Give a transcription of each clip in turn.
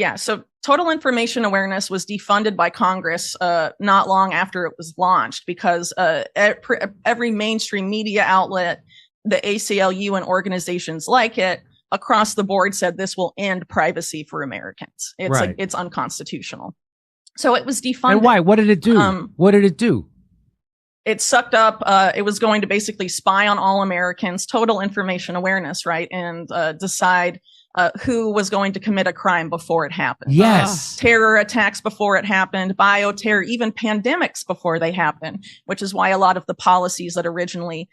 Yeah, so total information awareness was defunded by Congress not long after it was launched because every mainstream media outlet, the ACLU and organizations like it across the board said this will end privacy for Americans. It's Right. like it's unconstitutional. So it was defunded. And why? What did it do? What did it do? It sucked up. It was going to basically spy on all Americans, total information awareness, right? And decide who was going to commit a crime before it happened. Yes. Terror attacks before it happened, bioterror, even pandemics before they happen, which is why a lot of the policies that originally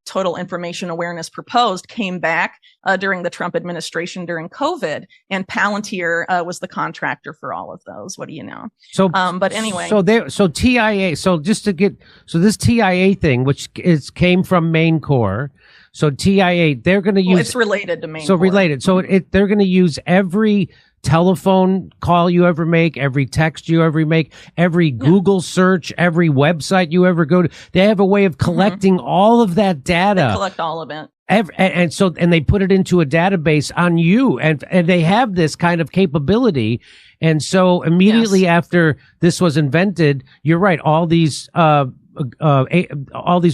total information awareness proposed came back during the Trump administration during COVID. And Palantir was the contractor for all of those. What do you know? So, but anyway. So TIA, so just to get, so this TIA thing, which came from Maine Corps. So TIA, they're going to use. It's related to Maine. So Corps. related. So they're going to use every telephone call you ever make, every text you ever make, every Google search, every website you ever go to. They have a way of collecting all of that data. They collect all of it. And they put it into a database on you, and they have this kind of capability. And so immediately after this was invented, you're right, all these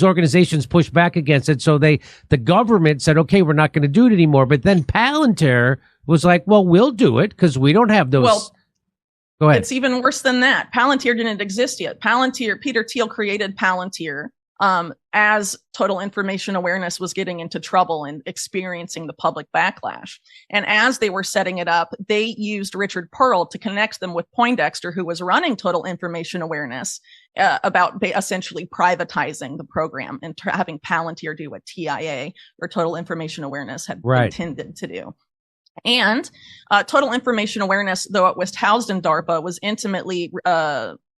organizations pushed back against it. So the government said, okay, we're not going to do it anymore. But then Palantir was like, well, we'll do it because we don't have those. Well, go ahead. It's even worse than that. Palantir didn't exist yet. Peter Thiel created Palantir as total information awareness was getting into trouble and experiencing the public backlash. And as they were setting it up, they used Richard Pearl to connect them with Poindexter, who was running total information awareness about essentially privatizing the program and having Palantir do what TIA, or total information awareness, had intended to do. And total information awareness, though it was housed in DARPA, was intimately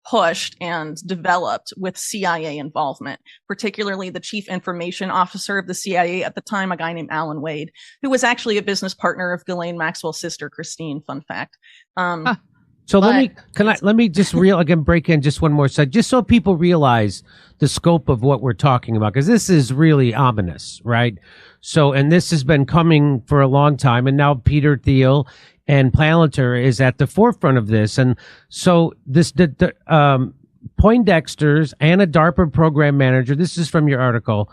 pushed and developed with CIA involvement, particularly the chief information officer of the CIA at the time, a guy named Alan Wade, who was actually a business partner of Ghislaine Maxwell's sister, Christine. Fun fact. So let me just break in just one more side, just so people realize the scope of what we're talking about, because this is really ominous, right? So, and this has been coming for a long time, and now Peter Thiel and Palantir is at the forefront of this. And so Poindexter's and a DARPA program manager, this is from your article,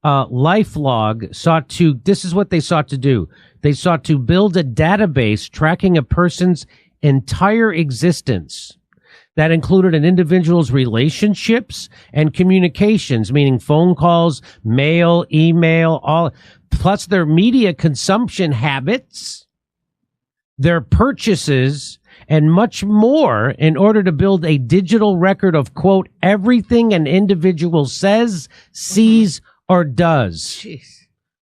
LifeLog this is what they sought to do. They sought to build a database tracking a person's entire existence that included an individual's relationships and communications, meaning phone calls, mail, email, all, plus their media consumption habits, their purchases, and much more, in order to build a digital record of, quote, everything an individual says, sees, or does. Jeez.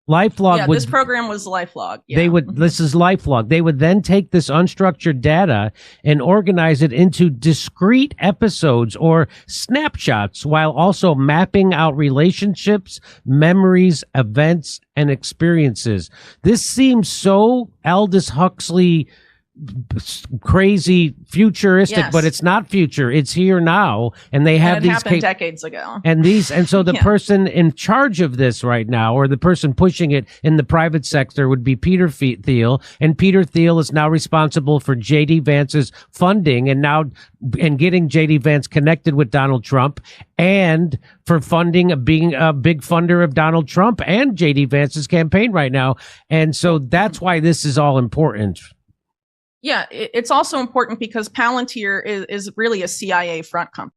LifeLog this program was LifeLog. Yeah. This is LifeLog. They would then take this unstructured data and organize it into discrete episodes or snapshots, while also mapping out relationships, memories, events, and experiences. This seems so Aldous Huxley crazy futuristic, but it's not future. It's here now. And they have these happened decades ago. And so the person in charge of this right now, or the person pushing it in the private sector, would be Peter Thiel. And Peter Thiel is now responsible for J.D. Vance's funding and getting J.D. Vance connected with Donald Trump, and for being a big funder of Donald Trump and J.D. Vance's campaign right now. And so that's why this is all important. Yeah, it's also important because Palantir is really a CIA front company.